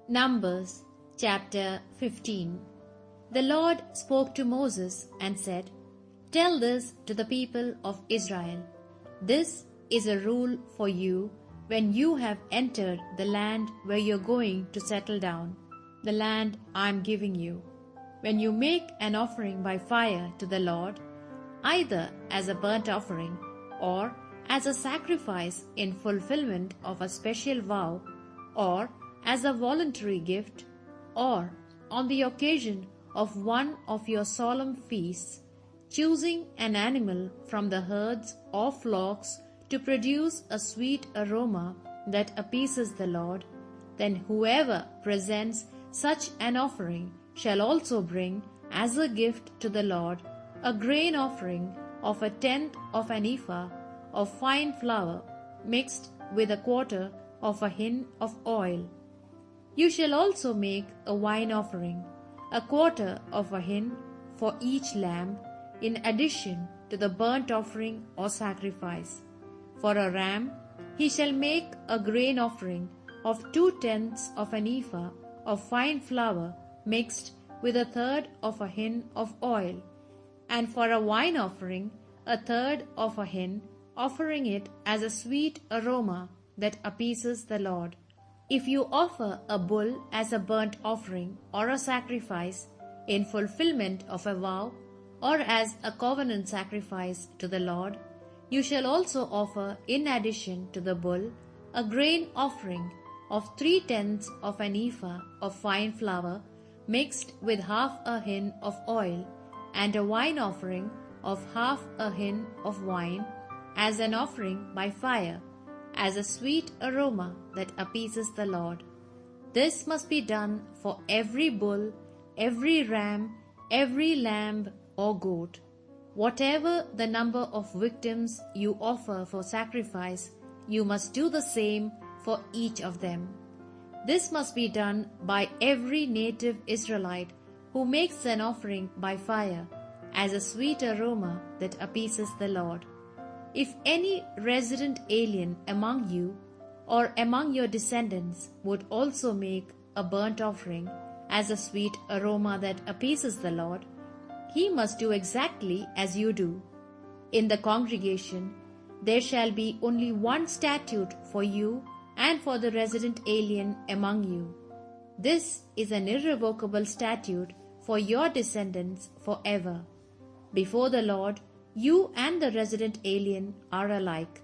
Numbers chapter 15. The Lord spoke to Moses and said, "Tell this to the people of Israel. This is a rule for you when you have entered the land where you are going to settle down, the land I am giving you. When you make an offering by fire to the Lord, either as a burnt offering or as a sacrifice in fulfillment of a special vow, or as a voluntary gift, or on the occasion of one of your solemn feasts, choosing an animal from the herds or flocks to produce a sweet aroma that appeases the Lord, then whoever presents such an offering shall also bring as a gift to the Lord a grain offering of 1/10 of an ephah of fine flour mixed with 1/4 of a hin of oil. You shall also make a wine offering, 1/4 of a hin for each lamb, in addition to the burnt offering or sacrifice. For a ram, he shall make a grain offering of 2/10 of an ephah of fine flour mixed with 1/3 of a hin of oil. And for a wine offering, 1/3 of a hin, offering it as a sweet aroma that appeases the Lord. If you offer a bull as a burnt offering or a sacrifice in fulfillment of a vow, or as a covenant sacrifice to the Lord, you shall also offer in addition to the bull a grain offering of 3/10 of an ephah of fine flour mixed with half a hin of oil, and a wine offering of half a hin of wine as an offering by fire, as a sweet aroma that appeases the Lord. This must be done for every bull, every ram, every lamb or goat. Whatever the number of victims you offer for sacrifice, you must do the same for each of them. This must be done by every native Israelite who makes an offering by fire, as a sweet aroma that appeases the Lord. If any resident alien among you or among your descendants would also make a burnt offering as a sweet aroma that appeases the Lord, he must do exactly as you do. In the congregation there shall be only one statute for you and for the resident alien among you. This is an irrevocable statute for your descendants forever. Before the Lord, you and the resident alien are alike.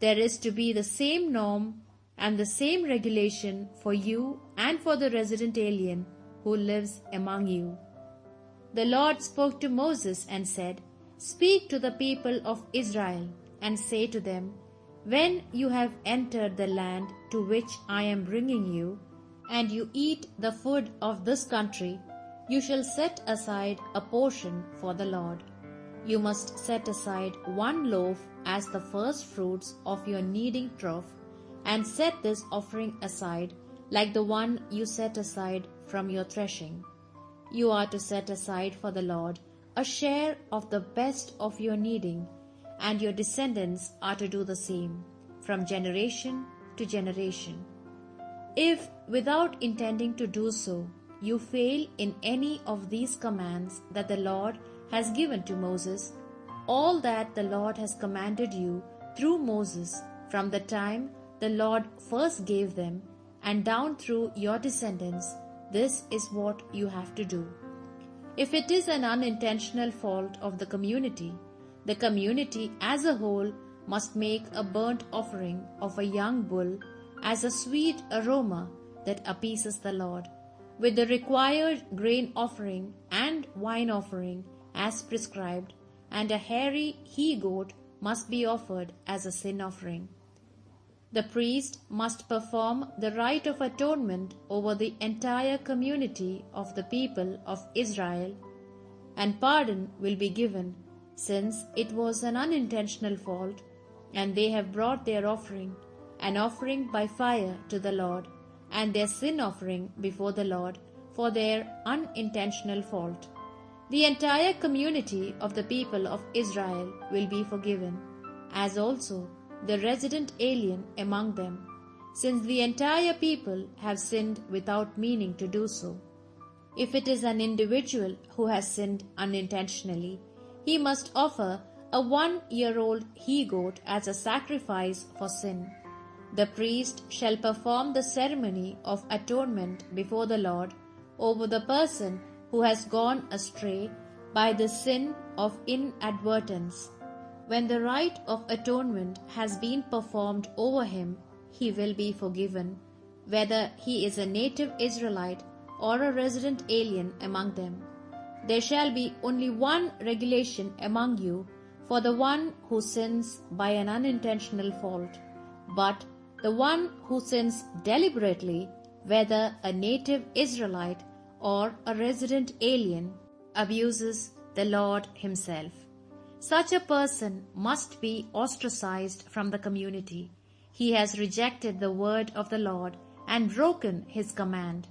There is to be the same norm and the same regulation for you and for the resident alien who lives among you. The Lord spoke to Moses and said, "Speak to the people of Israel and say to them, when you have entered the land to which I am bringing you, and you eat the food of this country, you shall set aside a portion for the Lord. You must set aside 1 loaf as the first fruits of your kneading trough, and set this offering aside like the one you set aside from your threshing. You are to set aside for the Lord a share of the best of your kneading, and your descendants are to do the same, from generation to generation. If, without intending to do so, you fail in any of these commands that the Lord has given to Moses, all that the Lord has commanded you through Moses from the time the Lord first gave them and down through your descendants, this is what you have to do. If it is an unintentional fault of the community as a whole must make a burnt offering of a young bull as a sweet aroma that appeases the Lord, with the required grain offering and wine offering as prescribed, and a hairy he-goat must be offered as a sin offering. The priest must perform the rite of atonement over the entire community of the people of Israel, and pardon will be given, since it was an unintentional fault, and they have brought their offering, an offering by fire to the Lord, and their sin offering before the Lord for their unintentional fault. The entire community of the people of Israel will be forgiven, as also the resident alien among them, since the entire people have sinned without meaning to do so. If it is an individual who has sinned unintentionally, he must offer a 1-year-old he-goat as a sacrifice for sin. The priest shall perform the ceremony of atonement before the Lord over the person who has gone astray by the sin of inadvertence. When the rite of atonement has been performed over him, he will be forgiven, whether he is a native Israelite or a resident alien among them. There shall be only one regulation among you for the one who sins by an unintentional fault, but the one who sins deliberately, whether a native Israelite or a resident alien, abuses the Lord himself. Such a person must be ostracized from the community. He has rejected the word of the Lord and broken his command.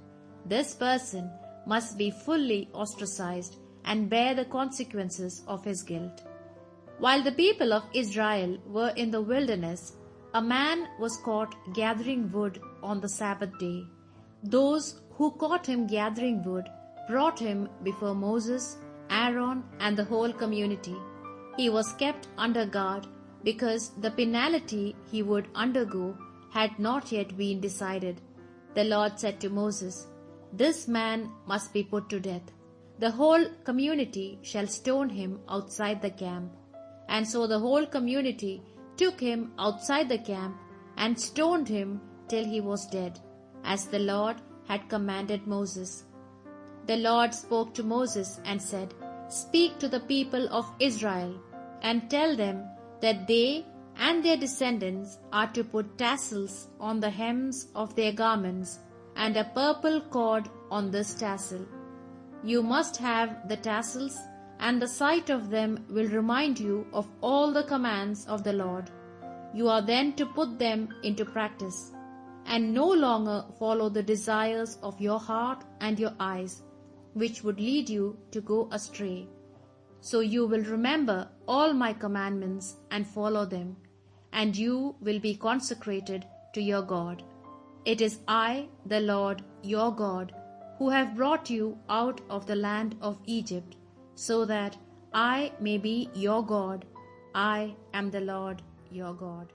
This person must be fully ostracized and bear the consequences of his guilt. While the people of Israel were in the wilderness, a man was caught gathering wood on the Sabbath day. Those who caught him gathering wood brought him before Moses, Aaron, and the whole community. He was kept under guard because the penalty he would undergo had not yet been decided. The Lord said to Moses, "This man must be put to death. The whole community shall stone him outside the camp." And so the whole community took him outside the camp and stoned him till he was dead, as the Lord had commanded Moses. The Lord spoke to Moses and said, "Speak to the people of Israel and tell them that they and their descendants are to put tassels on the hems of their garments and a purple cord on this tassel. You must have the tassels, and the sight of them will remind you of all the commands of the Lord. You are then to put them into practice, and no longer follow the desires of your heart and your eyes, which would lead you to go astray. So you will remember all my commandments and follow them, and you will be consecrated to your God. It is I, the Lord, your God, who have brought you out of the land of Egypt, so that I may be your God. I am the Lord, your God."